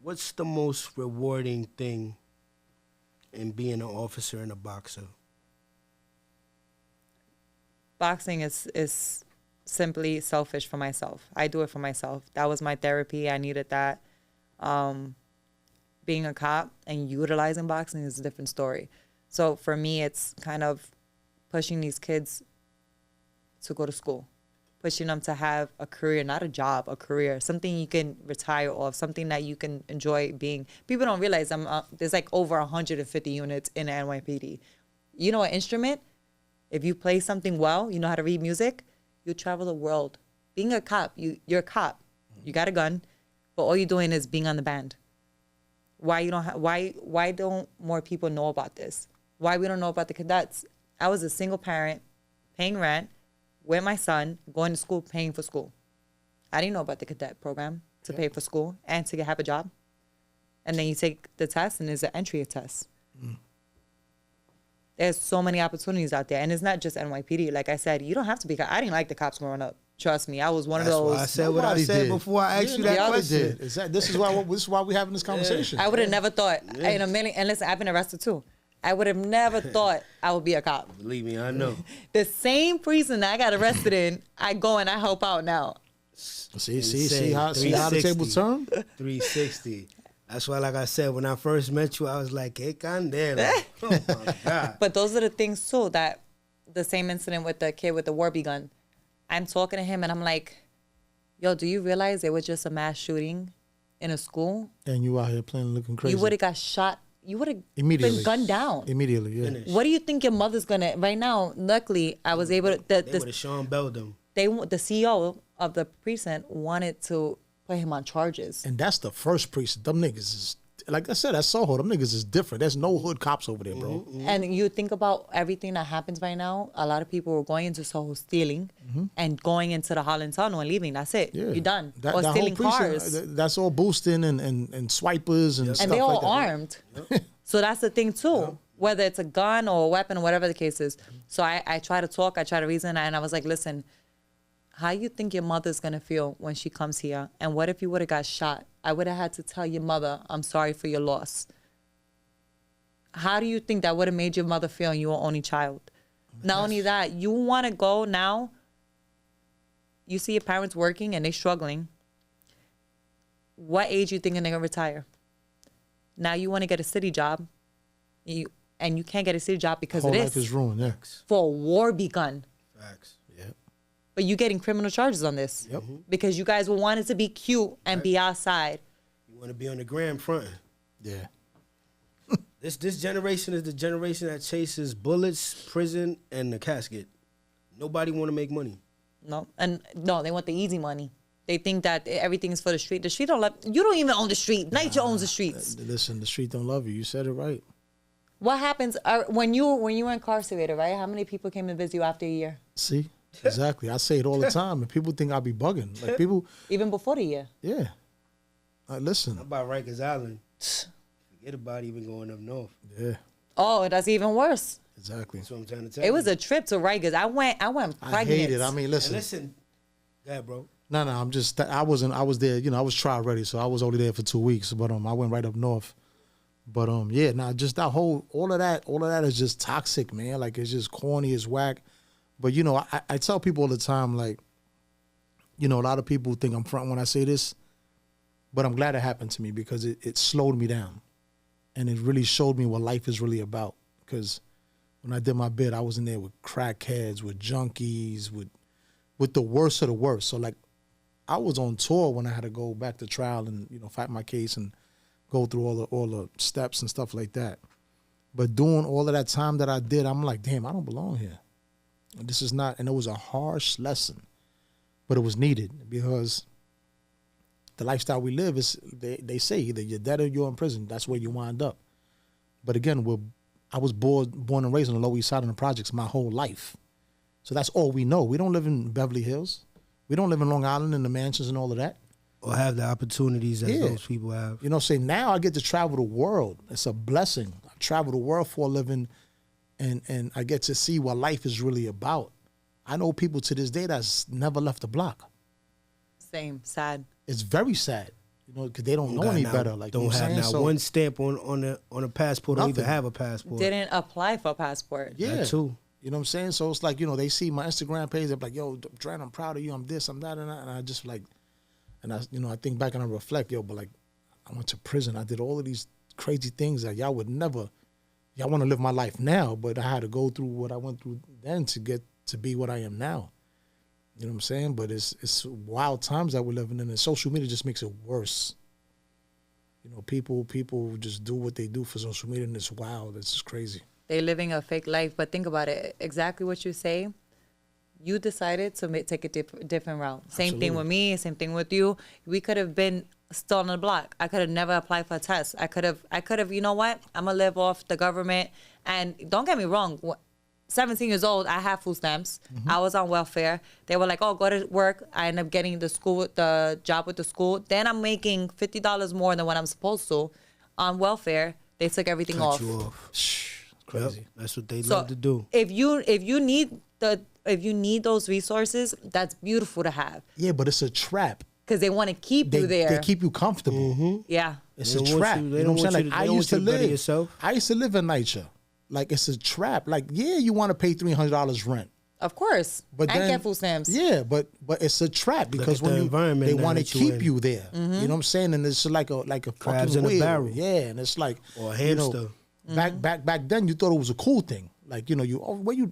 What's the most rewarding thing in being an officer and a boxer? Boxing is simply selfish for myself. I do it for myself. That was my therapy. I needed that. Being a cop and utilizing boxing is a different story. So for me, it's kind of pushing these kids to go to school, pushing them to have a career, not a job, a career, something you can retire off, something that you can enjoy being. People don't realize there's like over 150 units in the NYPD. You know, an instrument, if you play something well, you know how to read music, you travel the world. Being a cop, you're a cop. You got a gun, but all you're doing is being on the band. Why don't more people know about this? Why we don't know about the cadets? I was a single parent, paying rent, with my son, going to school, paying for school. I didn't know about the cadet program to pay for school and to have a job. And then you take the test and there's an entry test. There's so many opportunities out there. And it's not just NYPD. Like I said, you don't have to be. I didn't like the cops growing up. Trust me, I was one of those. I said what I said before I asked you that question. This is why we're having this conversation. I would have never thought in a million. And listen, I've been arrested too. I would have never thought I would be a cop. Believe me, I know. The same prison that I got arrested in, I go and I help out now. See how the tables turn? 360. That's why, like I said, when I first met you, I was like, "Hey, candela." Oh my God. But those are the things too. That the same incident with the kid with the Warby gun. I'm talking to him and I'm like, yo, do you realize it was just a mass shooting in a school? And you out here playing looking crazy. You would have got shot. You would have immediately been gunned down. Immediately, yeah. Finished. What do you think your mother's gonna, right now, luckily, I was able to, They would have Sean Belled them. the CEO of the precinct wanted to put him on charges. And that's the first precinct. Them niggas is, like I said, that's Soho. Them niggas is different. There's no hood cops over there, bro. And you think about everything that happens right now, a lot of people were going into Soho stealing and going into the Holland Tunnel and leaving. That's it. Yeah. You're done. That or stealing whole precinct, cars. that's all boosting and swipers and stuff And they all like that. armed. So that's the thing too. Whether it's a gun or a weapon or whatever the case is. So I try to talk, I try to reason, and I was like, listen, how you think your mother's gonna feel when she comes here? And what if you would have got shot? I would have had to tell your mother, I'm sorry for your loss. How do you think that would have made your mother feel and you were only child? Not only that, you want to go now, you see your parents working and they struggling. What age you thinking they're going to retire? Now you want to get a city job, and you can't get a city job because of Whole this. life is ruined, yeah. For a war begun. Facts. Yep. But you getting criminal charges on this. Yep. Because you guys will want it to be cute and be outside. You want to be on the gram front. Yeah. This generation is the generation that chases bullets, prison, and the casket. Nobody want to make money. No, and no, they want the easy money. They think that everything is for the street. The street don't love you. Don't even own the street. Nature owns the streets. Listen, the street don't love you. You said it right. What happens when you were incarcerated, right? How many people came to visit you after a year? See? Exactly. I say it all the time, and people think I be bugging. Like people, Even before the year. yeah. Listen. How about Rikers Island? Forget about even going up north. Yeah. Oh, that's even worse. Exactly. That's what I'm trying to tell It you. was a trip to Rikers. I went pregnant. I hate it. I mean, And listen. listen, go ahead, bro. No, I'm just. I was there. You know, I was trial ready, so I was only there for 2 weeks. But I went right up north. But yeah, just that all of that is just toxic, man. Like it's just corny, it's whack. But you know, I tell people all the time, like, you know, a lot of people think I'm front when I say this, but I'm glad it happened to me because it slowed me down, and it really showed me what life is really about. Because when I did my bid, I was in there with crackheads, with junkies, with the worst of the worst. So like, I was on tour when I had to go back to trial and, you know, fight my case and go through all the steps and stuff like that. But doing all of that time that I did, I'm like, damn, I don't belong here. This is not, and it was a harsh lesson, but it was needed because the lifestyle we live is, they say either you're dead or you're in prison. That's where you wind up. But again, I was born and raised on the Lower East Side in the projects my whole life. So that's all we know. We don't live in Beverly Hills. We don't live in Long Island in the mansions and all of that. Or have the opportunities that those people have. You know, say now I get to travel the world. It's a blessing. I travel the world for a living, and I get to see what life is really about. I know people to this day that's never left the block. Same, sad. It's very sad. You know, because they don't know any better. Like, don't you know have now so, one stamp on a passport or even have a passport. Didn't apply for a passport. Yeah, that too. You know what I'm saying? So it's like, you know, they see my Instagram page. They're like, yo, Dren, I'm proud of you. I'm this, I'm that, and that. And I just like, and I, you know, I think back and I reflect, yo, but like, I went to prison. I did all of these crazy things that y'all would never, y'all want to live my life now, but I had to go through what I went through then to get to be what I am now. You know what I'm saying? But it's wild times that we're living in, and social media just makes it worse. You know, people just do what they do for social media, and it's wild. It's just crazy. They're living a fake life, but think about it. Exactly what you say. You decided to take a different route. Same thing with me. Same thing with you. We could have been still on the block. I could have never applied for a test. I could have. You know what? I'm gonna live off the government. And don't get me wrong. 17 years old, I have food stamps. I was on welfare. They were like, "Oh, go to work." I ended up getting the job with the school. Then I'm making $50 more than what I'm supposed to on welfare. They took everything Cut off. you off. Crazy. Yep, that's what they love to do. If you need those resources, that's beautiful to have. Yeah, but it's a trap. Because they want to keep you there. They keep you comfortable. Yeah. It's a trap. You know what I'm saying? Like, I used to live in NYCHA. Like, it's a trap. Like, yeah, you want to pay $300 rent. Of course. But and then, get food stamps. Yeah, but it's a trap because when they want to keep you there. You know what I'm saying? And it's like a Crabs fucking in a wheel. barrel. Yeah, and it's like, or a hamster. You know, back then you thought it was a cool thing. Like, you know,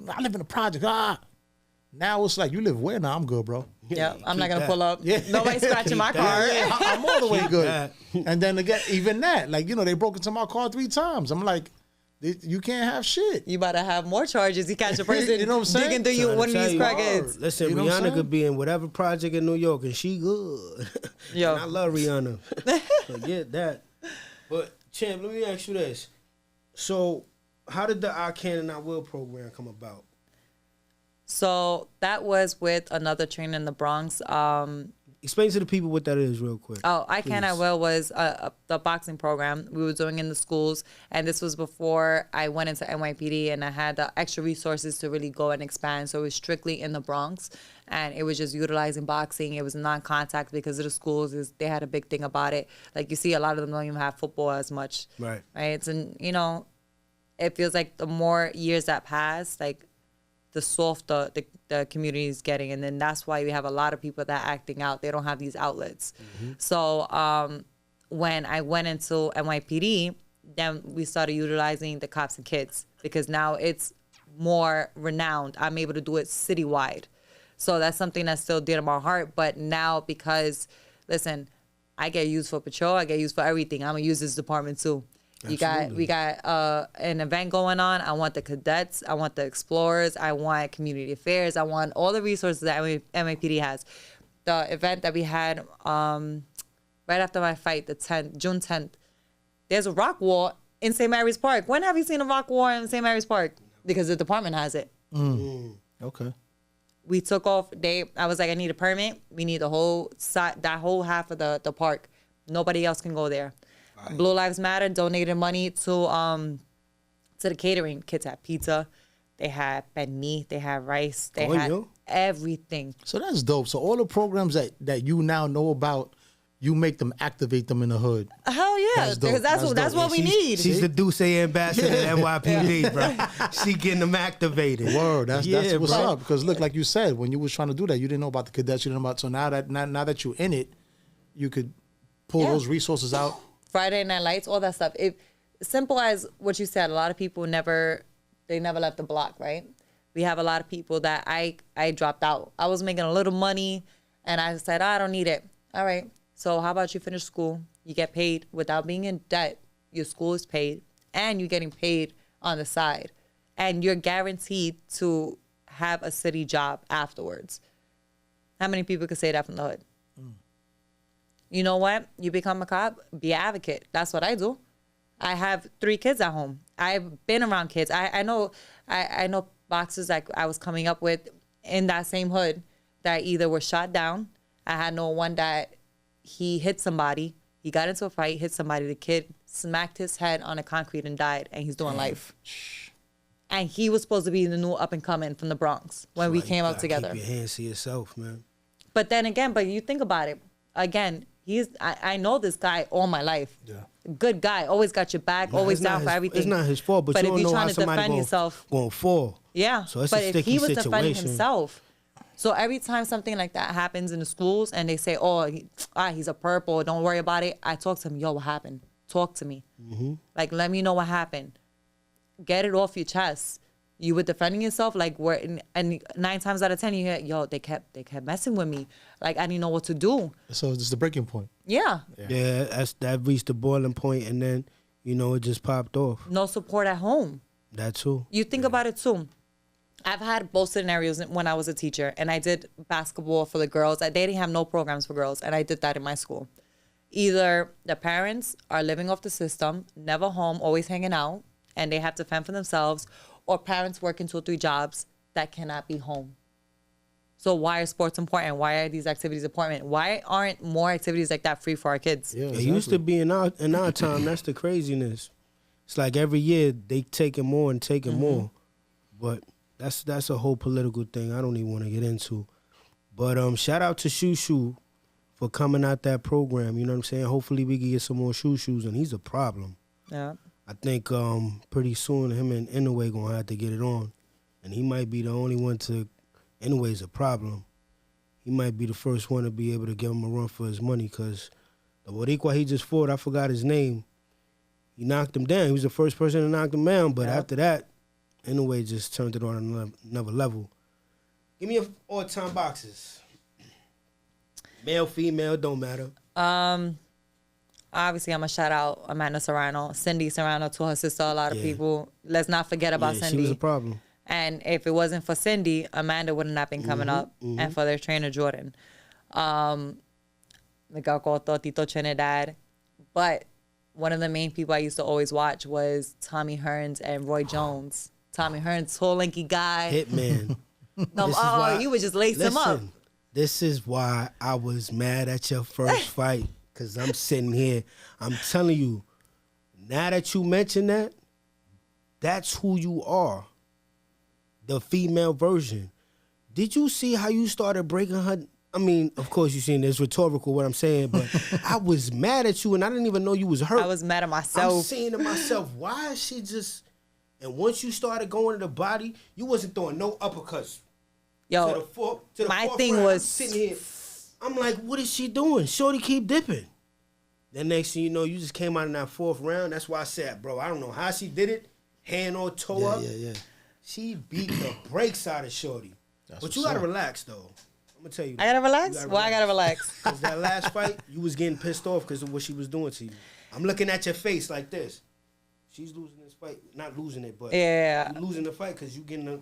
I live in a project. Now it's like, you live where? Nah, I'm good, bro. Yeah, I'm not gonna pull up. Yeah. Nobody's scratching my car. Yeah, I'm all the way good. And then again, even that, like, you know, they broke into my car 3 times. I'm like, you can't have shit. You about to have more charges. You catch a person You know what I'm saying? digging through you, one of these crackheads. Listen, You know what I'm Rihanna saying? could be in whatever project in New York, and she good. Yo. And I love Rihanna. Forget that. But Champ, let me ask you this: so, how did the I Can and I Will program come about? So that was with another trainer in the Bronx. Explain to the people what that is real quick. Oh, I Can, I Will was the boxing program we were doing in the schools. And this was before I went into NYPD and I had the extra resources to really go and expand. So it was strictly in the Bronx. And it was just utilizing boxing. It was non-contact because of the schools. They had a big thing about it. Like, you see a lot of them don't even have football as much. Right. And, you know, it feels like the more years that pass, like, the softer the community is getting. And then that's why we have a lot of people that are acting out. They don't have these outlets. So when I went into NYPD, then we started utilizing the cops and kids because now it's more renowned. I'm able to do it citywide. So that's something that's still dear to my heart. But now because, listen, I get used for patrol. I get used for everything. I'm going to use this department too. We got an event going on. I want the cadets. I want the explorers. I want community affairs. I want all the resources that MAPD has. The event that we had right after my fight, June 10th, there's a rock wall in St. Mary's Park. When have you seen a rock wall in St. Mary's Park? Because the department has it. Okay. We took off. I was like, I need a permit. We need the whole side, that whole half of the park. Nobody else can go there. Blue Lives Matter donated money to the catering. Kids had pizza, they had banh mi, they had rice, they had everything. So that's dope. So all the programs that you now know about, you make them activate them in the hood. Hell yeah, because that's what we need. She's the Duce ambassador at NYPD, bro. She getting them activated. Word, that's what's up. Because look, like you said, when you was trying to do that, you didn't know about the cadets. You didn't know about. So now that you're in it, you could pull those resources out. Friday Night Lights, all that stuff. Simple as what you said, a lot of people never left the block, right? We have a lot of people that I dropped out. I was making a little money and I said, I don't need it. All right. So how about you finish school? You get paid without being in debt. Your school is paid and you're getting paid on the side. And you're guaranteed to have a city job afterwards. How many people could say that from the hood? You know what? You become a cop, be an advocate. That's what I do. I have 3 kids at home. I've been around kids. I know boxers like I was coming up with in that same hood that either were shot down. I had one that he hit somebody. He got into a fight, hit somebody. The kid smacked his head on the concrete and died, and he's doing life. And he was supposed to be the new up and coming from the Bronx when we came up together. Keep your hands to yourself, man. But then again, you think about it. Again, I know this guy all my life. Yeah. Good guy, always got your back, always down for everything. It's not his fault, but you if don't you're know trying how to somebody defend yourself, gonna fall. Yeah, So it's but a if sticky he was situation. defending himself, so every time something like that happens in the schools and they say, "Oh, he's a purple, don't worry about it," I talk to him. Yo, what happened? Talk to me. Mm-hmm. Like, let me know what happened. Get it off your chest. You were defending yourself, like and 9 times out of 10 you hear, yo, they kept messing with me. Like, I didn't know what to do. So it's the breaking point. Yeah. Yeah, that reached the boiling point, and then it just popped off. No support at home. That too. You think about it too. I've had both scenarios when I was a teacher, and I did basketball for the girls. They didn't have no programs for girls, and I did that in my school. Either the parents are living off the system, never home, always hanging out, and they have to fend for themselves, or parents working 2 or 3 jobs that cannot be home. So why are sports important? Why are these activities important? Why aren't more activities like that free for our kids? Yeah, It used to be in our time. That's the craziness. It's like every year they taking more and taking more, but that's a whole political thing I don't even want to get into. But shout out to Shoo for coming out that program. You know what I'm saying? Hopefully we can get some more Shoes, and he's a problem. Yeah. I think pretty soon him and Inouye gonna have to get it on, and he might be the only one to. Inouye's a problem. He might be the first one to be able to give him a run for his money, because the Boricua he just fought, I forgot his name. He knocked him down. He was the first person to knock him down, but after that, Inouye just turned it on another level. Give me all-time boxes. Male, female, don't matter. Obviously, I'm going to shout out Amanda Serrano, Cindy Serrano to her sister, a lot of people. Let's not forget about Cindy. She was a problem. And if it wasn't for Cindy, Amanda would have not been coming up. And for their trainer, Jordan. Miguel Cotto, Tito Trinidad. But one of the main people I used to always watch was Tommy Hearns and Roy Jones. Tommy Hearns, tall, lanky guy. Hitman. He would just lace him up. This is why I was mad at your first fight, because I'm sitting here. I'm telling you, now that you mention that, that's who you are. The female version. Did you see how you started breaking her? I mean, of course you seen this rhetorical what I'm saying, but I was mad at you and I didn't even know you was hurt. I was mad at myself. I'm saying to myself, why is she just... And once you started going to the body, you wasn't throwing no uppercuts. Yo, to the my fourth thing round. was... I'm sitting here. I'm like, what is she doing? Shorty keep dipping. Then next thing you know, you just came out in that 4th round. That's why I said, bro, I don't know how she did it. Hand or toe up. Yeah. She beat the brakes out of Shorty. But you got to relax, though. I'm going to tell you that. I got to relax? Why I got to relax? Because that last fight, you was getting pissed off because of what she was doing to you. I'm looking at your face like this. She's losing this fight. Not losing it, but yeah. you losing the fight because you getting your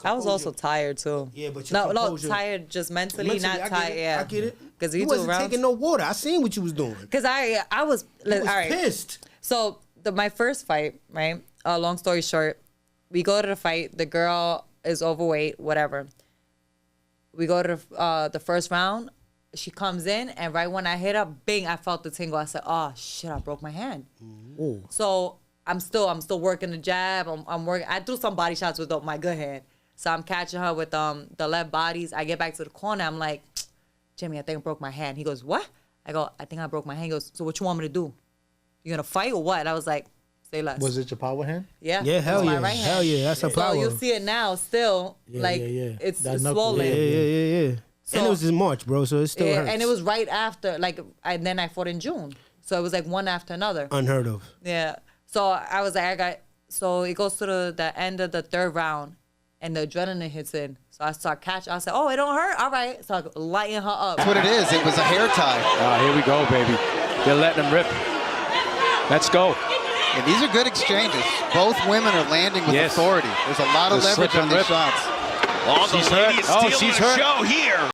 I was also tired, too. Yeah, but your composure. No, tired just mentally not tired. Yeah. I get it. Because you wasn't taking no water. I seen what you was doing. Because I was, all right. Pissed. So my first fight, right? Long story short, we go to the fight. The girl is overweight, whatever. We go to the first round. She comes in, and right when I hit her, bing! I felt the tingle. I said, "Oh shit! I broke my hand." Ooh. So I'm still working the jab. I'm working. I threw some body shots with my good hand. So I'm catching her with the left bodies. I get back to the corner. I'm like, Jimmy, I think I broke my hand. He goes, what? I go, I think I broke my hand. He goes, so what you want me to do? You gonna fight or what? I was like, say less. Was it your power hand? Yeah. Yeah, hell yeah. My right hand. Hell yeah, that's a power. So you'll see it now still. Yeah. It's That knuckle, swollen. Yeah. So, and it was in March, bro, so it still hurts. And it was right after, and then I fought in June. So it was like one after another. Unheard of. Yeah. So I was like, so it goes to the end of the 3rd round, and the adrenaline hits in. So I start catching. I said, oh, it don't hurt? All right. So I lighten her up. That's what it is. It was a hair tie. Here we go, baby. They're letting them rip. Let's go. And these are good exchanges. Both women are landing with authority. There's a lot of leverage on these shots. Oh, she's hurt. She's hurt. Show here.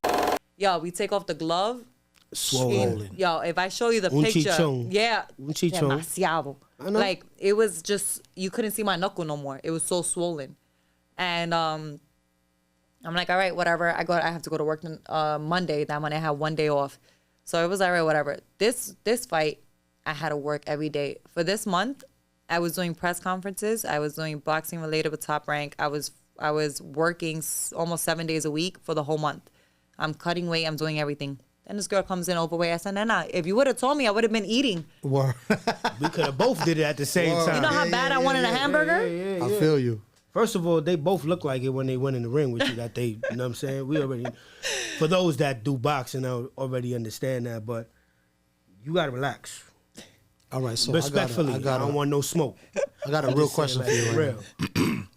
Yo, we take off the glove. Swollen. Yo, if I show you the Un picture, chichon. yeah, Un chichon. demasiado. I know. Like it was just you couldn't see my knuckle no more. It was so swollen, and I'm like, all right, whatever. I have to go to work Monday. That Monday I had 1 day off, so it was all right, whatever. This fight, I had to work every day for this month. I was doing press conferences. I was doing boxing related with Top Rank. I was working almost 7 days a week for the whole month. I'm cutting weight. I'm doing everything. Then this girl comes in overweight. I said, nah. If you would have told me, I would have been eating. Word. We could have both did it at the same time. You know how bad I wanted a hamburger? I feel you. First of all, they both look like it when they went in the ring with you. That they, you know what I'm saying? We already, for those that do boxing, I already understand that. But you gotta relax. All right, so Respectfully, I don't want no smoke. I got a real question for you. Real.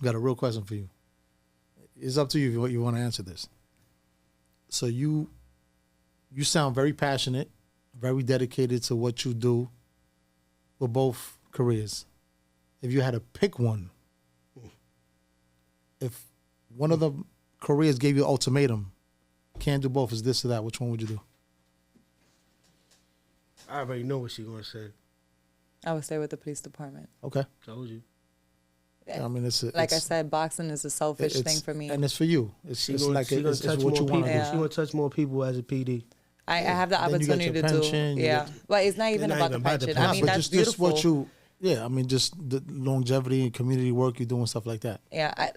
Got a real question for you. It's up to you what you want to answer this. So you sound very passionate, very dedicated to what you do with both careers. If you had to pick one, if one of the careers gave you an ultimatum, can't do both, is this or that, which one would you do? I already know what she's gonna say. I would stay with the police department. Okay. Told you. I mean, it's I said, boxing is a selfish thing for me. And it's for you. It's what you want to do. She gonna touch more people as a PD. I have the opportunity to pension, do. Yeah, but it's not even about the pension. I mean, that's beautiful. Just what you. Yeah, I mean, just the longevity and community work you do and stuff like that. Yeah,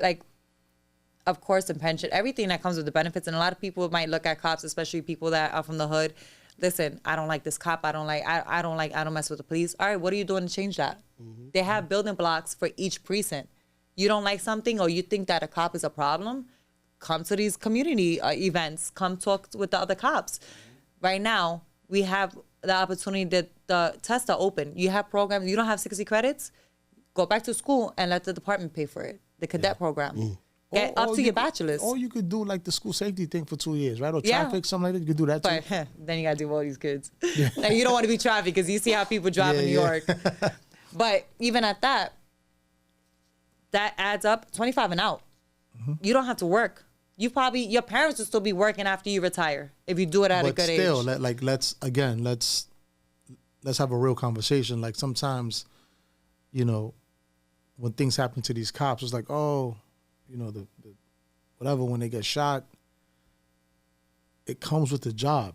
of course, the pension, everything that comes with the benefits. And a lot of people might look at cops, especially people that are from the hood. Listen, I don't like this cop. I don't mess with the police. All right, what are you doing to change that? Mm-hmm. They have building blocks for each precinct. You don't like something or you think that a cop is a problem, come to these community events. Come talk with the other cops. Right now, we have the opportunity that the tests are open. You have programs. You don't have 60 credits? Go back to school and let the department pay for it. The cadet program. Mm. Get up to your bachelor's. Or you could do like the school safety thing for 2 years, right? Or traffic, something like that. You could do that too. But then you got to do all these kids. Yeah. Now, you don't want to be traffic because you see how people drive in New York. But even at that adds up 25 and out. Mm-hmm. You don't have to work. Your parents will still be working after you retire if you do it at a good age. But still, let's have a real conversation. Like sometimes, when things happen to these cops, it's like, oh, the whatever, when they get shot, it comes with the job.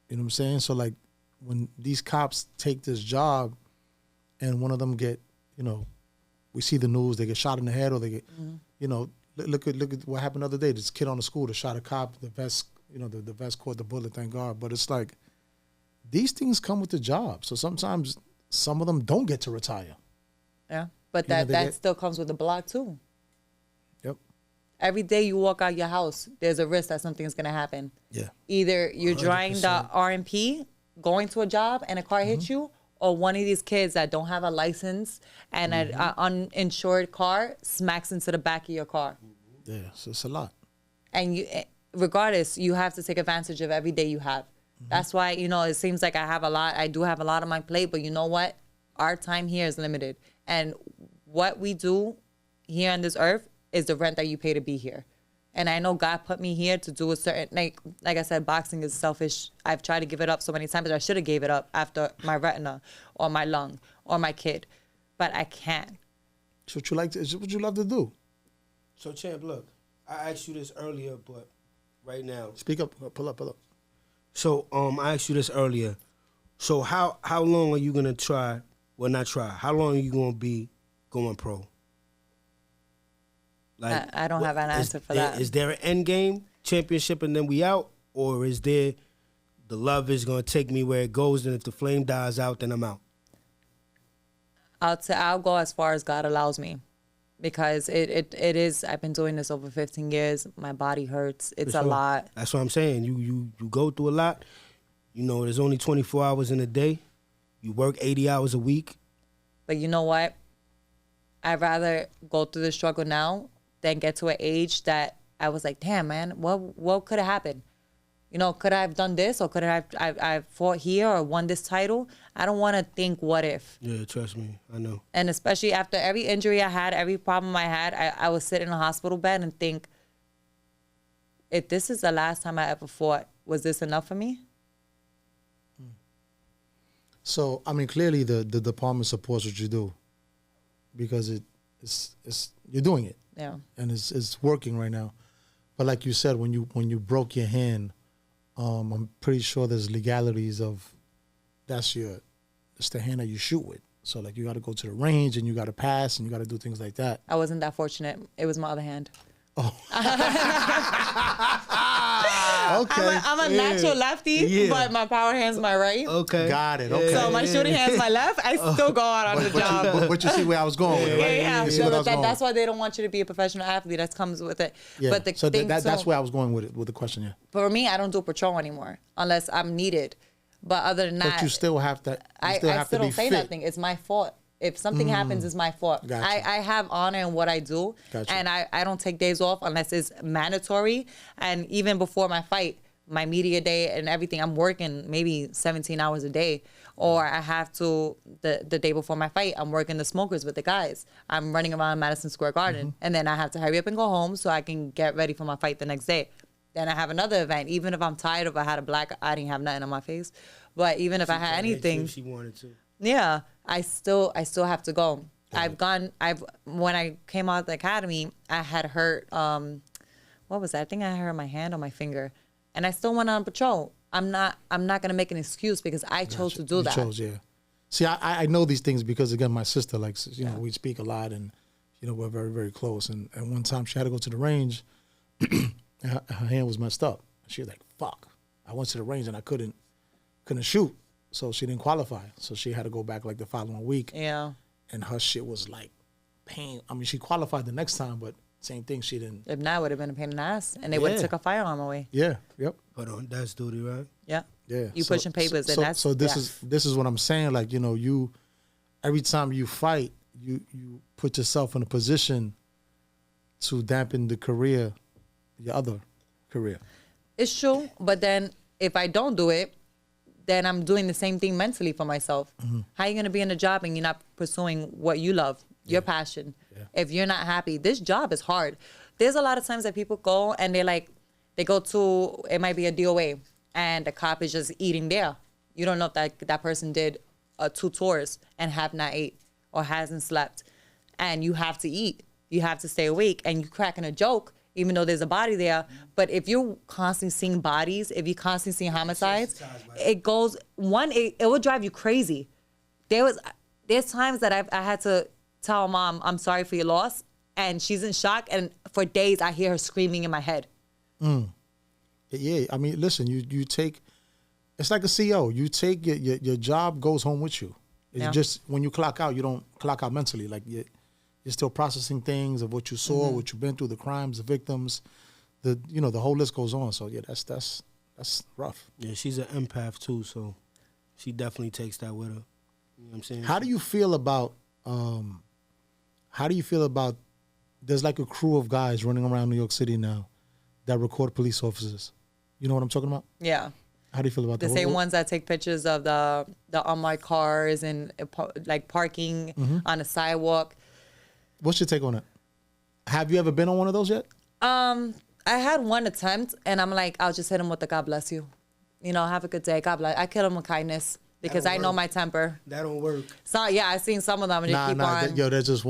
You know what I'm saying? So like when these cops take this job and one of them get, we see the news, they get shot in the head or they get, look at what happened the other day. This kid on the school that shot a cop, the vest, the vest caught the bullet, thank God. But it's like, these things come with the job. So sometimes some of them don't get to retire. Yeah, but that still comes with the block too. Yep. Every day you walk out your house, there's a risk that something's going to happen. Yeah. Either you're 100%. Driving the RMP, going to a job, and a car hits you, or one of these kids that don't have a license and an uninsured car smacks into the back of your car. Yeah, so it's a lot. And regardless, you have to take advantage of every day you have. That's why, it seems like I do have a lot on my plate, but you know what? Our time here is limited. And what we do here on this earth is the rent that you pay to be here. And I know God put me here to do a certain, like I said, boxing is selfish. I've tried to give it up so many times, but I should have gave it up after my retina or my lung or my kid. But I can't. It's what you love to do. So, Champ, look, I asked you this earlier, but right now. Speak up, pull up. So, I asked you this earlier. So, how long are you going to try? Well, not try. How long are you going to be going pro? Like, I don't have an answer for that. Is there an end game, championship, and then we out? Or is there the love is going to take me where it goes, and if the flame dies out, then I'm out? I'll go as far as God allows me. Because it is, I've been doing this over 15 years. My body hurts. It's a lot. That's what I'm saying. You go through a lot. There's only 24 hours in a day. You work 80 hours a week. But you know what? I'd rather go through the struggle now than get to an age that I was like, damn, man, what could have happened? Could I have done this, or could I fought here or won this title? I don't want to think what if. Yeah, trust me, I know. And especially after every injury I had, every problem I had, I would sit in a hospital bed and think, if this is the last time I ever fought, was this enough for me? So, I mean, clearly the department supports what you do because it's you're doing it. Yeah. And it's working right now. But like you said, when you broke your hand, I'm pretty sure there's legalities of that's the hand that you shoot with. So like you got to go to the range and you got to pass and you got to do things like that. I wasn't that fortunate. It was my other hand. Oh. Okay. I'm a natural lefty, but my power hand's my right. Okay. Got it. Okay. So my shooting hand's my left. I still go out on the job. But you see where I was going with it, right? Yeah. You see So what I was going that's why they don't want you to be a professional athlete. That comes with it. Yeah. But the so thing, that's where I was going with it, with the question, yeah. for me, I don't do patrol anymore unless I'm needed. But other than that, But you still have to. I still don't say nothing. It's my fault. If something happens, it's my fault. Gotcha. I have honor in what I do, Gotcha. and I don't take days off unless it's mandatory. And even before my fight, my media day and everything, I'm working maybe 17 hours a day. Or I have to, the day before my fight, I'm working the smokers with the guys. I'm running around Madison Square Garden. And then I have to hurry up and go home so I can get ready for my fight the next day. Then I have another event. Even if I'm tired, if I had a black, I didn't have nothing on my face. But even if I had anything, She wanted to. yeah, I still have to go. When I came out of the academy, I had hurt, what was that? I think I hurt my hand or my finger. And I still went on patrol. I'm not gonna make an excuse because I chose to do that. You chose, yeah. See, I know these things because again, my sister likes, we speak a lot and, we're very, very close. And one time she had to go to the range, her hand was messed up. She was like, fuck. I went to the range and I couldn't shoot. So she didn't qualify. So she had to go back like the following week. Yeah. And her shit was like pain. I mean, she qualified the next time, but same thing, she didn't. If not, it would have been a pain in the ass. And they would have took a firearm away. Yeah, yep. But on that's duty, right? Yeah. Yeah. You pushing papers and that's. So this is what I'm saying. Like, you every time you fight, you put yourself in a position to dampen your other career. It's true. But then if I don't do it, then I'm doing the same thing mentally for myself. How are you going to be in a job and you're not pursuing what you love, your passion? Yeah. If you're not happy, this job is hard. There's a lot of times that people go and they go to, it might be a DOA, and the cop is just eating there. You don't know if that person did 2 tours and have not ate or hasn't slept. And you have to eat. You have to stay awake. And you cracking a joke, even though there's a body there. But if you're constantly seeing bodies, if you're constantly seeing homicides, it goes, it will drive you crazy. There's times that I had to tell Mom, I'm sorry for your loss. And she's in shock. And for days, I hear her screaming in my head. Yeah, I mean, listen, you take, it's like a CO. You take your job goes home with you. It's just when you clock out, you don't clock out mentally. Like you're still processing things of what you saw, what you've been through, the crimes, the victims, the whole list goes on. So yeah, that's rough. Yeah, she's an empath too, so she definitely takes that with her. You know what I'm saying? How do you feel about there's like a crew of guys running around New York City now that record police officers? You know what I'm talking about? Yeah. How do you feel about the that? The same ones that take pictures of the unmarked cars and like parking on the sidewalk. What's your take on it? Have you ever been on one of those yet? I had one attempt, and I'm like, I'll just hit him with the God bless you. Have a good day. God bless. I kill him with kindness because I know my temper. That don't work. So yeah, I seen some of them and they keep on. There's just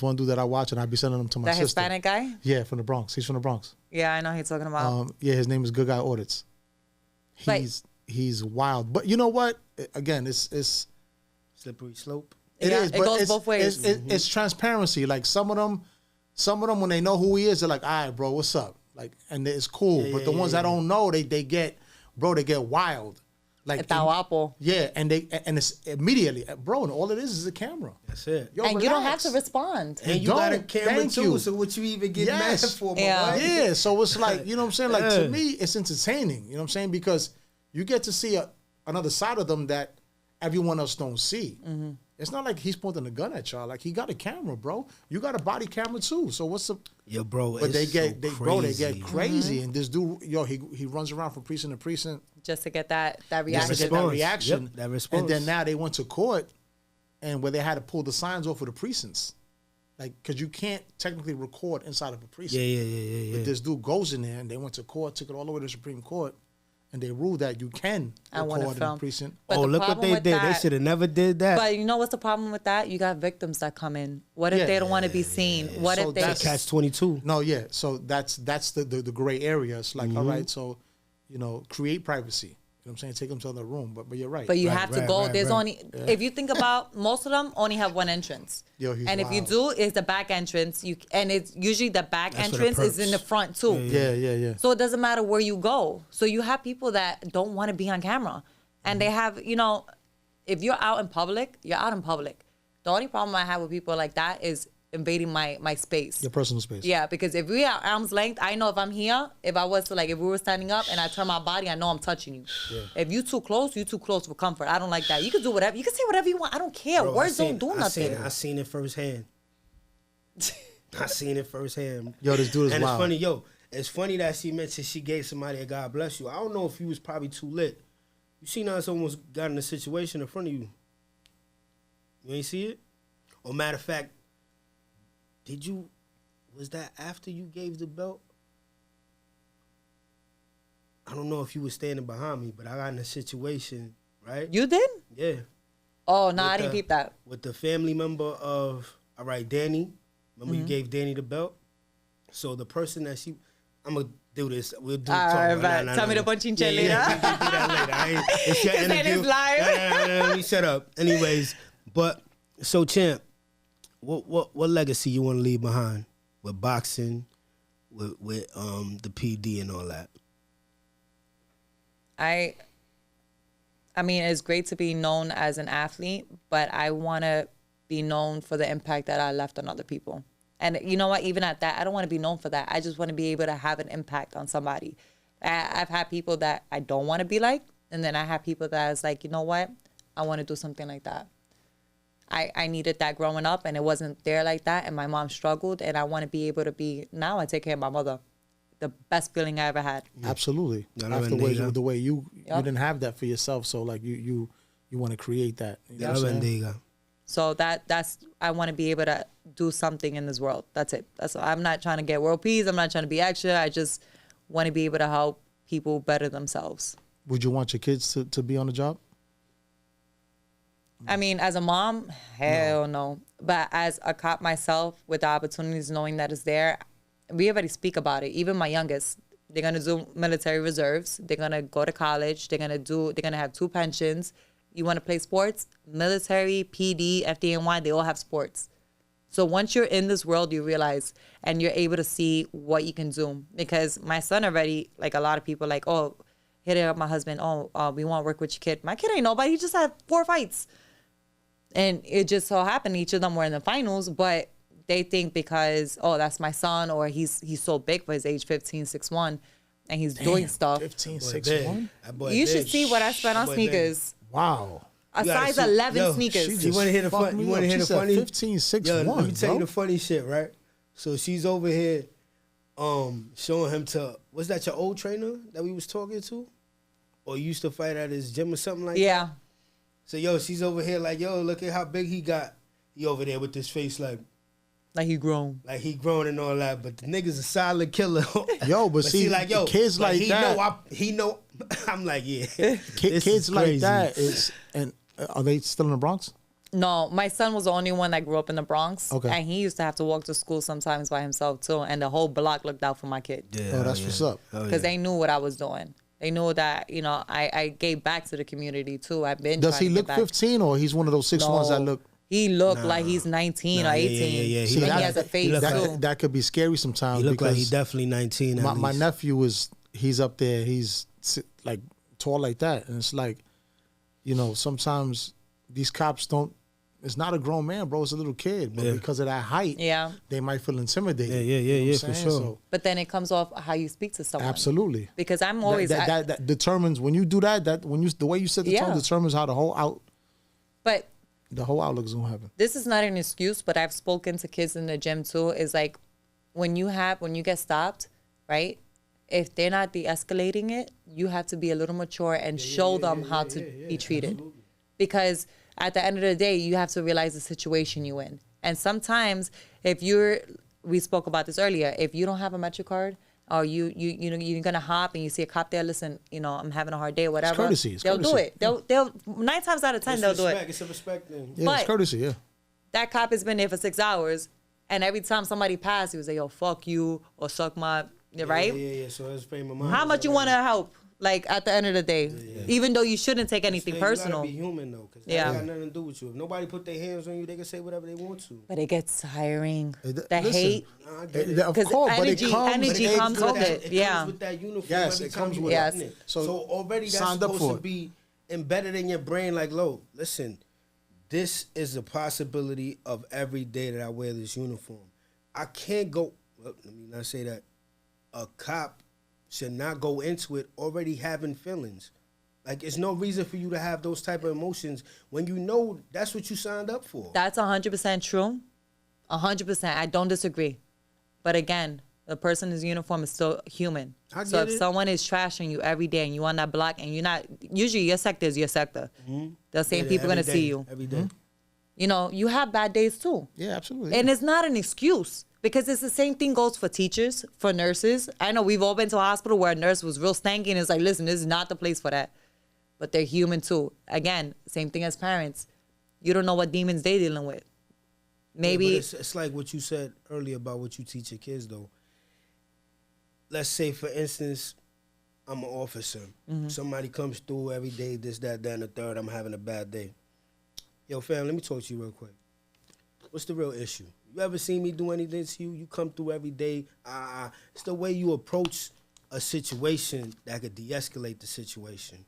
one dude that I watch and I be sending them to my sister. That Hispanic guy? Yeah, from the Bronx. He's from the Bronx. Yeah, I know who you're talking about. Yeah, his name is Good Guy Audits. He's wild, but you know what? Again, it's slippery slope. It is, but it goes both ways. It's transparency. Like some of them when they know who he is, they're like, "All right, bro, what's up?" Like, and it's cool. But the ones that don't know, they get wild. Like apple. Yeah, and it's immediately, bro. And all it is a camera. That's it. Yo, and relax. You don't have to respond. And you got a camera too. So what you even get mad for? Yeah. So it's like, you know what I'm saying. Like to me, it's entertaining. You know what I'm saying, because you get to see another side of them that everyone else don't see. Mm-hmm. It's not like he's pointing a gun at y'all. Like he got a camera, bro. You got a body camera too. So what's the? Yeah, bro. But they get crazy. Mm-hmm. And this dude, he runs around from precinct to precinct just to get that reaction. Yep, that response. And then now they went to court, and where they had to pull the signs off of the precincts, like because you can't technically record inside of a precinct. Yeah. But this dude goes in there, and they went to court, took it all the way to the Supreme Court. And they ruled that you can record in a precinct. But look what they did. They should have never did that. But you know what's the problem with that? You got victims that come in. What if they don't want to be seen? What if they... That's catch-22. No, yeah. So that's the gray area. It's like, all right, so, create privacy. what I'm saying? Take them to another room. But you're right. But you Right, have to right, go. right, There's right. only, if you think about, most of them only have one entrance. Yo, he's and if you wild. do, it's the back entrance. And it's usually the back That's for the entrance is in the perks. front too. Yeah. So it doesn't matter where you go. So you have people that don't want to be on camera. And they have, if you're out in public, you're out in public. The only problem I have with people like that is invading my space. Your personal space. Yeah, because if we are arm's length, I know if I'm here, if we were standing up and I turn my body, I know I'm touching you. Yeah. If you too close for comfort. I don't like that. You can do whatever. You can say whatever you want. I don't care. Bro, Words don't do nothing. I seen it firsthand. I seen it firsthand. Yo, this dude is and wild. it's funny, it's funny that she mentioned she gave somebody a God bless you. I don't know if you was probably too lit. You seen us almost got in a situation in front of you. You ain't see it? Or matter of fact, was that after you gave the belt? I don't know if you were standing behind me, but I got in a situation, right? You did? Yeah. Oh, no, I didn't peep that. With the family member of, all right, Danny. Remember Mm-hmm. you gave Danny the belt? So the person that I'm going to do this. We'll do it. All right, but tell me the punching chair later. Yeah, we can do that later. It's your This ain't interview. his live. No, let me shut up. Anyways, but, so Champ, what legacy you want to leave behind with boxing, with the PD and all that? I mean, it's great to be known as an athlete, but I want to be known for the impact that I left on other people. And you know what? Even at that, I don't want to be known for that. I just want to be able to have an impact on somebody. I've had people that I don't want to be like, and then I have people that is like, you know what? I want to do something like that. I needed that growing up, and it wasn't there like that, and my mom struggled, and I want to be able to be, now I take care of my mother. The best feeling I ever had. Absolutely. Yeah, After the way you didn't have that for yourself, so like you want to create that. You know what I'm saying? So that's I want to be able to do something in this world. That's it. I'm not trying to get world peace. I'm not trying to be extra. I just want to be able to help people better themselves. Would you want your kids to be on the job? I mean, as a mom, hell no. But as a cop myself, with the opportunities, knowing that it's there, we already speak about it. Even my youngest, they're gonna do military reserves. They're gonna go to college. They're gonna have 2 pensions. You want to play sports? Military, PD, FDNY, they all have sports. So once you're in this world, you realize, and you're able to see what you can do. Because my son already, like a lot of people, like, oh, hit it up my husband. Oh, we want to work with your kid. My kid ain't nobody. He just had 4 fights. And it just so happened each of them were in the finals, but they think because, oh, that's my son, or he's so big for his age, 15, 6'1", and he's doing stuff. 15, 6'1"? You should see what I spent on sneakers. Wow. A size 11 sneakers. You want to hear the funny? You want to hear the funny? 15, 6'1", Yo, let me tell you bro. the funny shit, right? So she's over here, showing him to, was that your old trainer that we was talking to, or you used to fight at his gym or something like that? Yeah. So yo, she's over here like, yo, look at how big he got. He over there with this face like he grown. Like he grown and all that, but the nigga's a solid killer. Yo, but see, like, yo, kids like he that. He know. I'm like, yeah. Kids like that is, and are they still in the Bronx? No, my son was the only one that grew up in the Bronx. Okay. And he used to have to walk to school sometimes by himself too. And the whole block looked out for my kid. Yeah, Oh, that's what's up. Because they knew what I was doing. They knew that, I gave back to the community too. I've been Does trying he to look give back. 15 or he's one of those 6'1" that look? He looked like he's 19 or 18. Yeah. And See, he has a face too. that could be scary sometimes. He look like because he definitely 19. my nephew he's up there. He's like tall like that, and it's like, sometimes these cops don't. It's not a grown man, bro. It's a little kid, but because of that height, they might feel intimidated. Yeah, for sure. So, But then it comes off how you speak to someone. absolutely. Because I'm always that determines when you do that. The way you set the tone determines how the whole outlook is gonna happen. This is not an excuse, but I've spoken to kids in the gym too. Is like when you get stopped, right? If they're not de-escalating it, you have to be a little mature and show them how to be treated. Absolutely. Because at the end of the day, you have to realize the situation you're in. And sometimes we spoke about this earlier, if you don't have a Metro card, or you're gonna hop and you see a cop there, listen, I'm having a hard day or whatever. It's courtesy. They'll do it. They'll 9 times out of 10 they'll do it. It's a respect thing. Yeah, But it's courtesy. Yeah. that cop has been there for 6 hours, and every time somebody passed, he was like, yo, fuck you, or suck my, right? Yeah. So that's frame of mind. How much you want to help? Like at the end of the day, even though you shouldn't take anything personal. You gotta be human though, because that got nothing to do with you. If nobody put their hands on you, they can say whatever they want to. But it gets tiring. The Listen, hate. Of course, energy, but energy comes with it. It comes with that uniform. Yes, every it time comes you with walk it. in. So So already that's signed up supposed for to it. be embedded in your brain. Like, listen, this is a possibility of every day that I wear this uniform. I can't go. Well, let me not say that. A cop should not go into it already having feelings. Like, there's no reason for you to have those type of emotions when you know that's what you signed up for. That's 100% true. 100%. I don't disagree. But again, the person in his uniform is still human. So if someone is trashing you every day and you on that block and you're not, usually your sector is your sector. The same people going to see you. Every day. You know, you have bad days too. Yeah, absolutely. And it's not an excuse because it's the same thing goes for teachers, for nurses. I know we've all been to a hospital where a nurse was real stanky and it's like, listen, this is not the place for that. But they're human too. Again, same thing as parents. You don't know what demons they're dealing with. Maybe Yeah, but it's like what you said earlier about what you teach your kids though. Let's say, for instance, I'm an officer. Somebody comes through every day, this, that, and the third. I'm having a bad day. Yo, fam, let me talk to you real quick. What's the real issue? You ever seen me do anything to you? You come through every day. It's the way you approach a situation that could de-escalate the situation.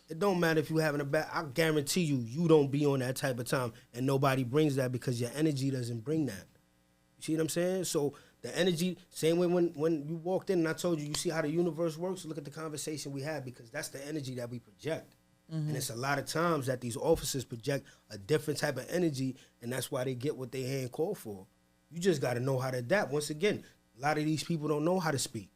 It don't matter if you having a bad. I guarantee you don't be on that type of time, and nobody brings that because your energy doesn't bring that. You see what I'm saying? So the energy, same way when you walked in and I told you, you see how the universe works? Look at the conversation we had because that's the energy that we project. And it's a lot of times that these officers project a different type of energy, and that's why they get what they hand called for. You just got to know how to adapt. Once again, a lot of these people don't know how to speak.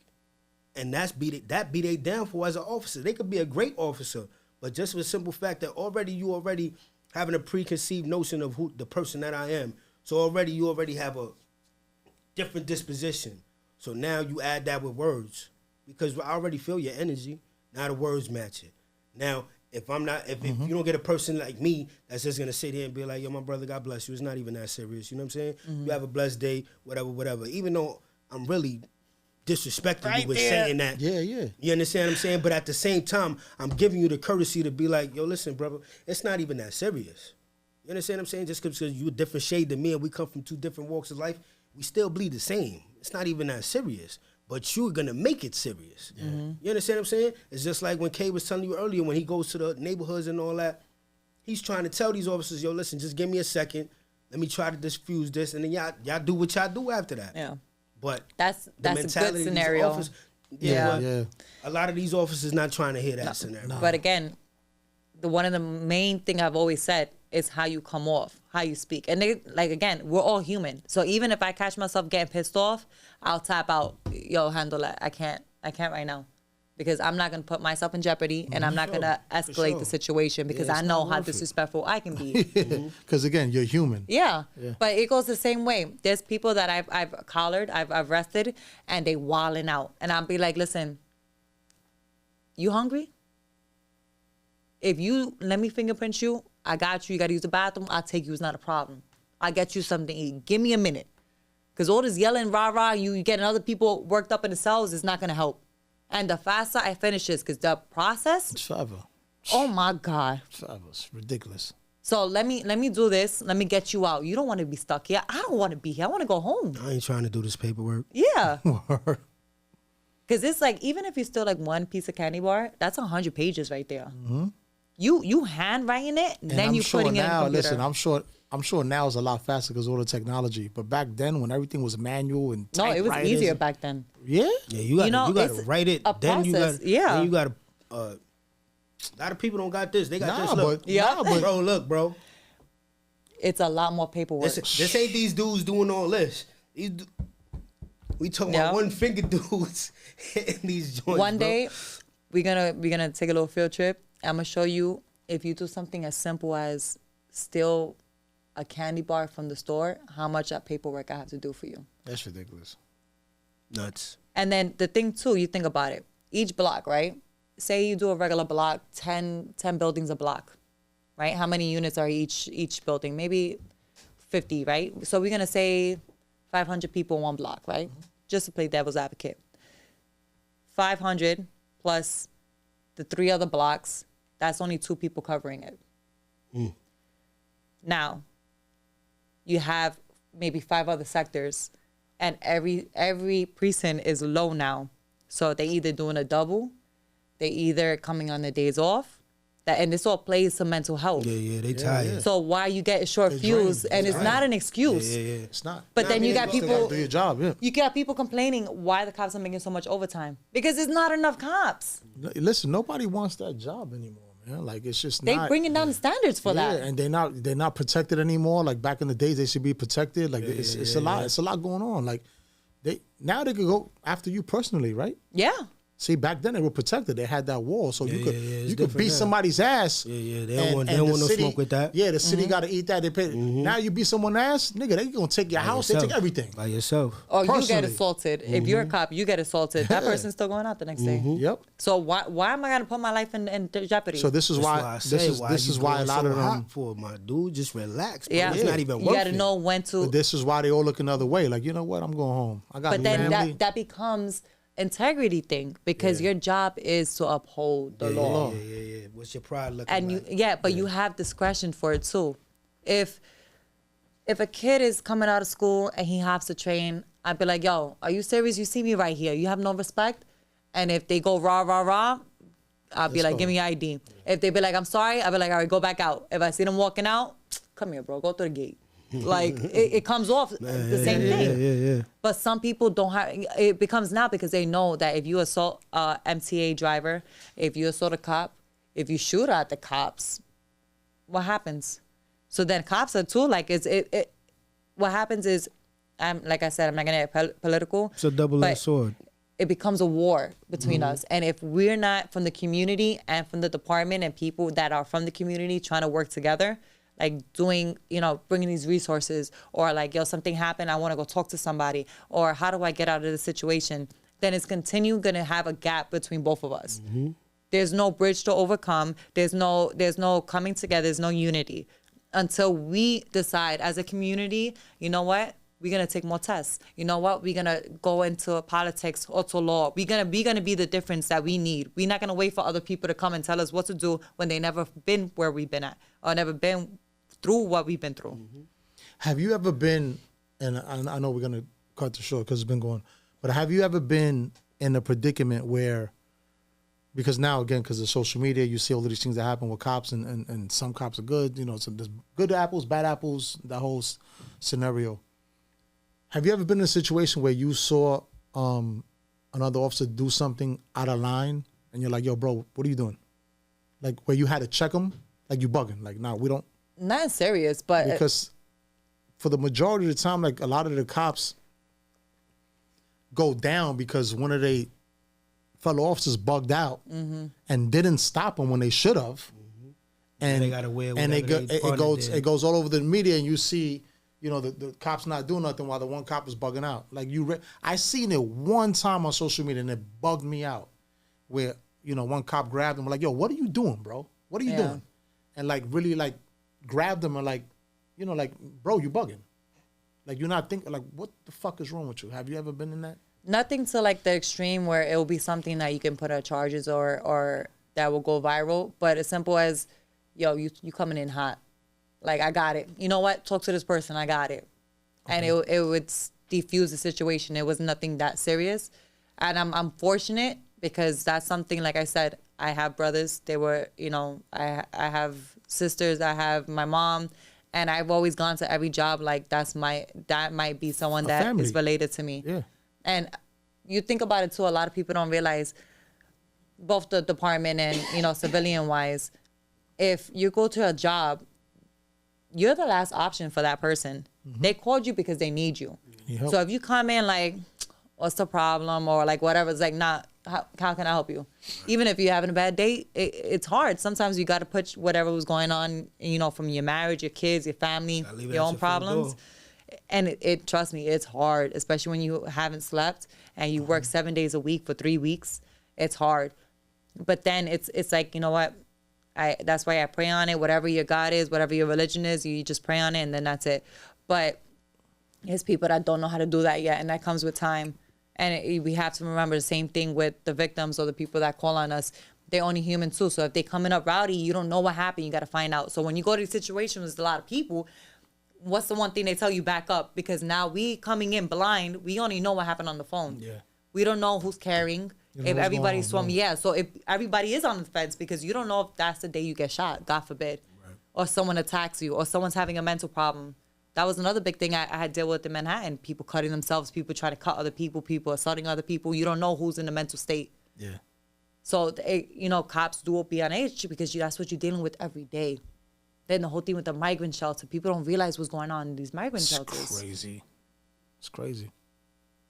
And that be their downfall as an officer. They could be a great officer, but just for the simple fact that you already having a preconceived notion of who the person that I am. So you already have a different disposition. So now you add that with words because I already feel your energy. Now the words match it. Now, if you don't get a person like me that's just gonna sit here and be like, yo, my brother, God bless you. It's not even that serious. You know what I'm saying? You have a blessed day, whatever. Even though I'm really disrespecting you with saying that. Yeah. You understand what I'm saying? But at the same time, I'm giving you the courtesy to be like, yo, listen, brother, it's not even that serious. You understand what I'm saying? Just because you're a different shade than me and we come from two different walks of life, we still bleed the same. It's not even that serious. But you're going to make it serious. You understand what I'm saying? It's just like when Kay was telling you earlier, when he goes to the neighborhoods and all that, he's trying to tell these officers, yo, listen, just give me a second. Let me try to diffuse this. And then y'all do what y'all do after that. Yeah. But that's a good scenario. Yeah. A lot of these officers not trying to hear that scenario. But again, one of the main thing I've always said is how you come off, how you speak. And again, we're all human. So even if I catch myself getting pissed off, I'll tap out, yo, handle that. I can't right now. Because I'm not going to put myself in jeopardy and I'm not going to escalate the situation because I know how disrespectful I can be. Because again, you're human. Yeah. But it goes the same way. There's people that I've collared, I've arrested, and they wilding out. And I'll be like, listen, you hungry? If you let me fingerprint you, I got you. You got to use the bathroom. I'll take you. It's not a problem. I'll get you something to eat. Give me a minute. Because all this yelling, rah-rah, you getting other people worked up in the cells is not going to help. And the faster I finish this, because the process, It's forever. oh my God. It's forever. It's ridiculous. So let me do this. Let me get you out. You don't want to be stuck here. I don't want to be here. I want to go home. I ain't trying to do this paperwork. Yeah. Because it's like, even if you steal like one piece of candy bar, that's 100 pages right there. You handwriting it, and then you putting it in the computer. Listen, I'm sure now it's a lot faster because of all the technology. But back then, when everything was manual and No, it was typewriters easier back then. Yeah, Yeah, you got to it's write it. a Then you got process, yeah. Then you got to. A lot of people don't got this. They got Nah, this. Look, but- nah, but- bro, look, bro. It's a lot more paperwork. This ain't these dudes doing all this. We talking about one finger dudes in these joints. One bro. day, we're gonna take a little field trip. I'm gonna show you if you do something as simple as steal a candy bar from the store, how much that paperwork I have to do for you. that's ridiculous. Nuts. And then the thing too, you think about it. Each block, right? Say you do a regular block, 10 buildings a block, right? How many units are each building? Maybe 50, right? So we're gonna say 500 people in one block, right? Just to play devil's advocate. 500 plus the 3 other blocks, that's only 2 people covering it. Now, you have maybe 5 other sectors, and every precinct is low now. So they either doing a double, they either coming on the days off, and this all plays to mental health. Yeah, they tired. So why you get short fuse, and it's not an excuse. Yeah. It's not. But then you got people. Do your job. Yeah. You got people complaining why the cops are making so much overtime because there's not enough cops. Listen, nobody wants that job anymore, man. Like it's just They not. bringing down the standards for that. And they're not protected anymore. Like back in the days, they should be protected. Like it's a lot. It's a lot going on. Like they could go after you personally, right? Yeah. See, back then they were protected. They had that wall, so you could different beat now. somebody's ass. Yeah. They don't want no smoke with that. Yeah, the city got to eat that. They pay. Now you beat someone's ass, nigga. They gonna take your house. They take everything. By yourself. Or you get Personally. assaulted. If you're a cop, you get assaulted. That person's still going out the next day. Yep. So why am I gonna put my life in jeopardy? So this is That's why. I say, This is why a lot so of them. hot for my dude. Just relax. Bro. yeah, It's not even you worth gotta it. know when to. But this is why they all look another way. Like, you know what? I'm going home. I got But then family. that becomes integrity thing because your job is to uphold the law. Yeah. What's your pride looking And like? you have discretion for it too. If a kid is coming out of school and he hops a train, I'd be like, yo, are you serious? You see me right here. You have no respect? And if they go rah, rah, rah, I'll be like, give me your ID. If they be like, I'm sorry, I'll be like, all right, go back out. If I see them walking out, come here, bro, go through the gate. Like, it comes off the same thing. Yeah. But some people don't have, it becomes now because they know that if you assault a MTA driver, if you assault a cop, if you shoot at the cops, what happens? So then cops are too, like, what happens is, like I said, I'm not going to get political. It's a double-edged but sword. It becomes a war between us. And if we're not from the community and from the department and people that are from the community trying to work together, like doing, bringing these resources, or like, yo, something happened, I want to go talk to somebody, or how do I get out of the situation? Then it's going to have a gap between both of us. There's no bridge to overcome. There's no coming together. There's no unity until we decide as a community, you know what? We're going to take more tests. You know what? We're going to go into politics or to law. We're going to be the difference that we need. We're not going to wait for other people to come and tell us what to do when they never been where we've been at or never been through what we've been through. Have you ever been, and I know we're going to cut this short because it's been going, but have you ever been in a predicament where, because now, again, because of social media, you see all of these things that happen with cops, and some cops are good, so there's good apples, bad apples, that whole scenario. Have you ever been in a situation where you saw another officer do something out of line, and you're like, yo, bro, what are you doing? Like, where you had to check them, like you bugging, like, nah, we don't. Not serious, but Because for the majority of the time, like, a lot of the cops go down because one of their fellow officers bugged out and didn't stop them when they should have. And they gotta wear and whatever it goes all over the media, and you see, the cops not doing nothing while the one cop is bugging out. Like, I seen it one time on social media, and it bugged me out, where one cop grabbed him, like, yo, what are you doing, bro? What are you doing? And like really like grabbed him and like, like, bro, you bugging. Like, you're not thinking, like, what the fuck is wrong with you? Have you ever been in that? nothing to like the extreme where it will be something that you can put on charges or that will go viral. But as simple as, yo, you coming in hot. Like, I got it. You know what? Talk to this person. I got it. Okay. And it would defuse the situation. It was nothing that serious. And I'm fortunate because that's something, like I said, I have brothers. They were, I have sisters. I have my mom. And I've always gone to every job like that might be someone that family. Is related to me. Yeah. And you think about it too, a lot of people don't realize, both the department and, civilian wise, if you go to a job, you're the last option for that person. Mm-hmm. They called you because they need you. So if you come in like, what's the problem? Or like whatever, it's like, nah, how can I help you? Even if you're having a bad day, it's hard. Sometimes you got to put whatever was going on, from your marriage, your kids, your family, your own problems. And it trust me, it's hard, especially when you haven't slept and you work 7 days a week for 3 weeks. It's hard. But then it's like, you know what? That's why I pray on it. Whatever your God is, whatever your religion is, you just pray on it and then that's it. But there's people that don't know how to do that yet, and that comes with time. And we have to remember the same thing with the victims or the people that call on us. they're only human too. So if they coming up rowdy, you don't know what happened. You got to find out. So when you go to these situations with a lot of people, what's the one thing they tell you? Back up, because now we coming in blind. We only know what happened on the phone. Yeah. We don't know who's carrying. If everybody's swimming, so if everybody is on the fence, because you don't know if that's the day you get shot, God forbid, or someone attacks you, or someone's having a mental problem. That was another big thing I had to deal with in Manhattan. People cutting themselves, people trying to cut other people assaulting other people. You don't know who's in a mental state. Yeah. So, cops do be on edge because that's what you're dealing with every day. Then the whole thing with the migrant shelter, people don't realize what's going on in these migrant shelters. It's crazy. It's crazy.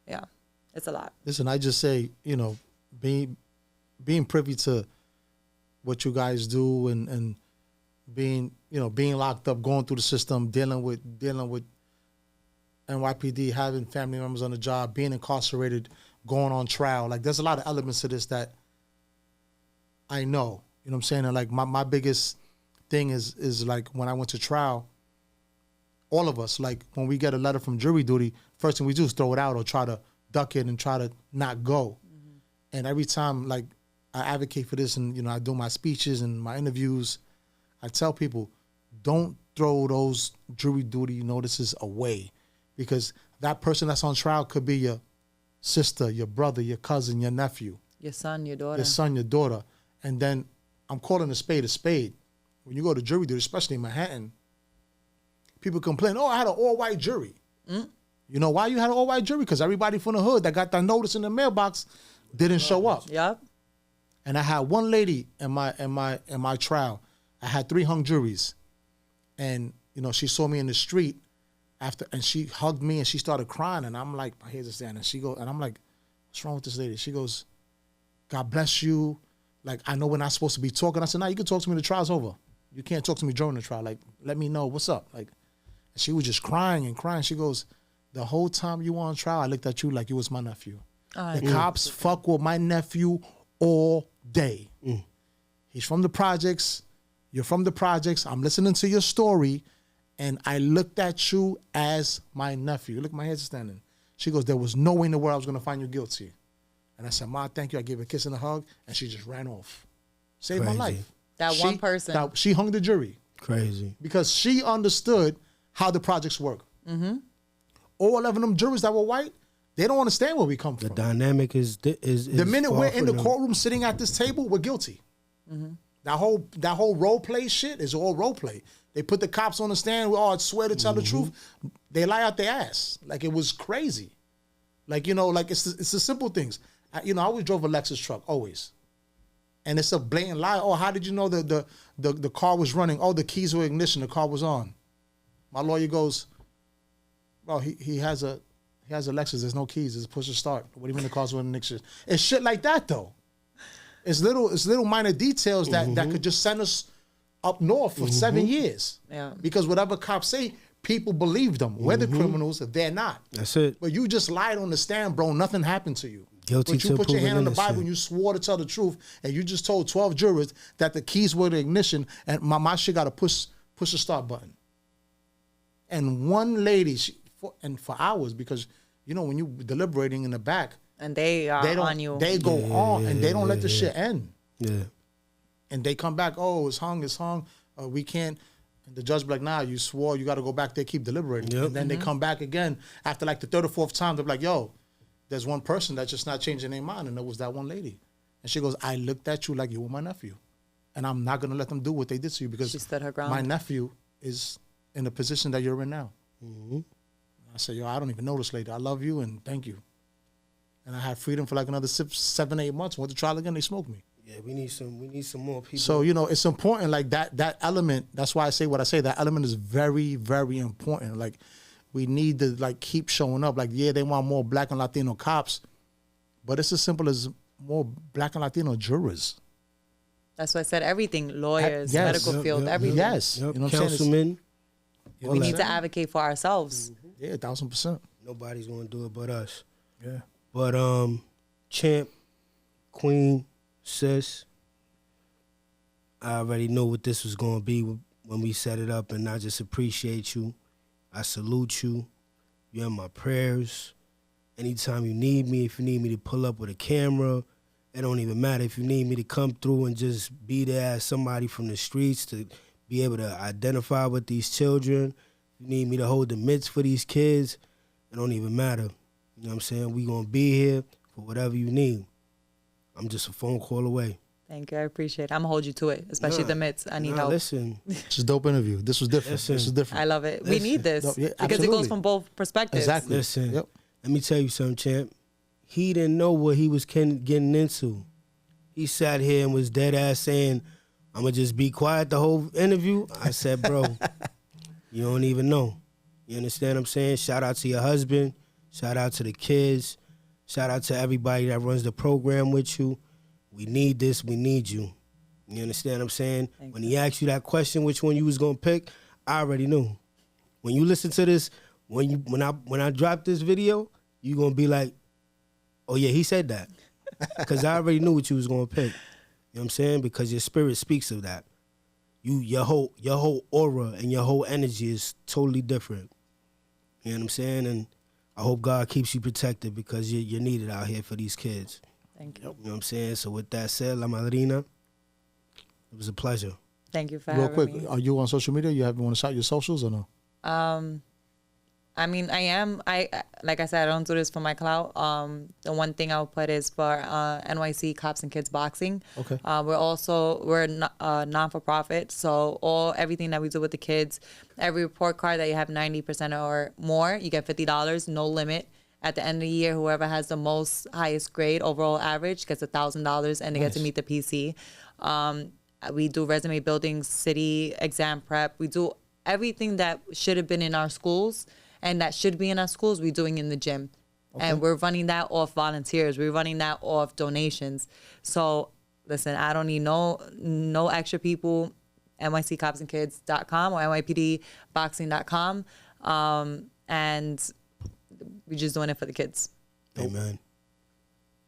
Yeah, it's a lot. Listen, I just say, being privy to what you guys do and being locked up, going through the system, dealing with NYPD, having family members on the job, being incarcerated, going on trial. Like, there's a lot of elements to this that I know. You know what I'm saying? And like my biggest thing is like when I went to trial, all of us, like when we get a letter from jury duty, first thing we do is throw it out or try to duck it and try to not go. And every time, like, I advocate for this and, I do my speeches and my interviews, I tell people, don't throw those jury duty notices away, because that person that's on trial could be your sister, your brother, your cousin, your nephew. Your son, your daughter. Your son, your daughter. And then I'm calling a spade a spade. When you go to jury duty, especially in Manhattan, people complain, I had an all-white jury. You know why you had an all-white jury? Because everybody from the hood that got that notice in the mailbox didn't show up. Yep. And I had one lady in my trial. I had 3 hung juries. And, she saw me in the street after, and she hugged me and she started crying. And I'm like, my head's standing. And I'm like, what's wrong with this lady? She goes, God bless you. Like, I know we're not supposed to be talking. I said, no, you can talk to me. The trial's over. You can't talk to me during the trial. Like, let me know what's up. Like, and she was just crying and crying. She goes, the whole time you were on trial, I looked at you like you was my nephew. The cops fuck with my nephew all day. He's from the projects. You're from the projects. I'm listening to your story, and I looked at you as my nephew. Look, my head's standing. She goes, there was no way in the world I was going to find you guilty. And I said, Ma, thank you. I gave her a kiss and a hug, and she just ran off. Saved my life. One person. She hung the jury. Crazy. Because she understood how the projects work. All 11 of them jurors that were white, they don't understand where we come from. The dynamic is the minute we're in the courtroom sitting at this table, we're guilty. That whole role play shit is all role play. They put the cops on the stand. We all swear to tell the truth. They lie out their ass. Like, it was crazy. Like, like it's the simple things. I always drove a Lexus truck, always. And it's a blatant lie. Oh, how did you know the car was running? Oh, the keys were ignition. The car was on. My lawyer goes, well, he has a Lexus. There's no keys. It's a push to start. What do you mean the car's running ignition? It's shit like that, though. It's little minor details that could just send us up north for 7 years. Yeah. Because whatever cops say, people believe them. We're the criminals. They're not. That's it. But you just lied on the stand, bro. Nothing happened to you. Guilty but you till put your hand on the proven Bible and you swore to tell the truth, and you just told 12 jurors that the keys were the ignition, and my shit got to push the start button. And one lady, for hours, because when you deliberating in the back, and they are on you. They go on and they don't let the shit end. Yeah. And they come back, it's hung. We can't. And the judge be like, nah, you swore, you got to go back there, keep deliberating. Yep. And then they come back again after like the 3rd or 4th time. They're like, yo, there's one person that's just not changing their mind, and it was that one lady. And she goes, I looked at you like you were my nephew, and I'm not going to let them do what they did to you, because she stood her ground. My nephew is in the position that you're in now. I said, I don't even know this lady. I love you, and thank you. And I had freedom for like another 7, 8 months. Went to trial again, they smoked me. Yeah, we need some more people. So, it's important, like that element. That's why I say what I say. That element is very, very important. Like, we need to like keep showing up. Like, yeah, they want more Black and Latino cops, but it's as simple as more Black and Latino jurors. That's why I said everything: lawyers, yes. medical field, everything. Yes, yep. You know what I'm saying? Councilmen. We need to advocate for ourselves. Yeah, 1000%. Nobody's gonna do it but us. Yeah. But Champ, Queen, Sis, I already know what this was gonna be when we set it up, and I just appreciate you. I salute you. You're in my prayers. Anytime you need me, if you need me to pull up with a camera, It don't even matter if you need me to come through and just be there as somebody from the streets to be able to identify with these children. You need me to hold the mitts for these kids. It don't even matter. You know what I'm saying? We gonna be here for whatever you need. I'm just a phone call away. Thank you. I appreciate it. I'm gonna hold you to it, especially the mitts. I need help. Listen. It's a dope interview. This was different. This was different. I love it. We need this because absolutely. it goes from both perspectives. Exactly. Listen, Yep. let me tell you something, champ. He didn't know what he was getting into. He sat here and was dead ass saying, I'm going to just be quiet the whole interview. I said, bro, you don't even know. You understand what I'm saying? Shout out to your husband. Shout out to the kids. Shout out to everybody that runs the program with you. We need this. We need you. You understand what I'm saying? When he asked you that question, which one you was going to pick, I already knew. When you listen to this, when I drop this video, you going to be like, oh, yeah, he said that. Because I already knew what you was going to pick. You know what I'm saying? Because your spirit speaks of that. Your whole aura and your whole energy is totally different. You know what I'm saying? And I hope God keeps you protected because you're needed out here for these kids. Thank you. You know what I'm saying? So with that said, La Madrina, it was a pleasure. Thank you for Real having quick, me. are you on social media? You want to shout your socials or no? I mean, I am. Like I said, I don't do this for my clout. The one thing I'll put is for NYC Cops and Kids Boxing. Okay. We're a non-for-profit, so everything that we do with the kids, every report card that you have 90% or more, you get $50, no limit. At the end of the year, whoever has the highest grade overall average gets $1,000, and they get to meet the PC. We do resume building, city exam prep. We do everything that should have been in our schools. And that should be in our schools, we're doing in the gym. Okay. And we're running that off volunteers. We're running that off donations. So, listen, I don't need no extra people. NYCCopsandKids.com or NYPDBoxing.com. And we're just doing it for the kids. Amen.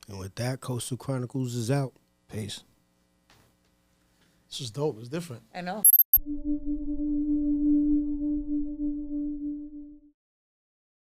And with that, Coastal Chronicles is out. Peace. This is dope. It's different. I know.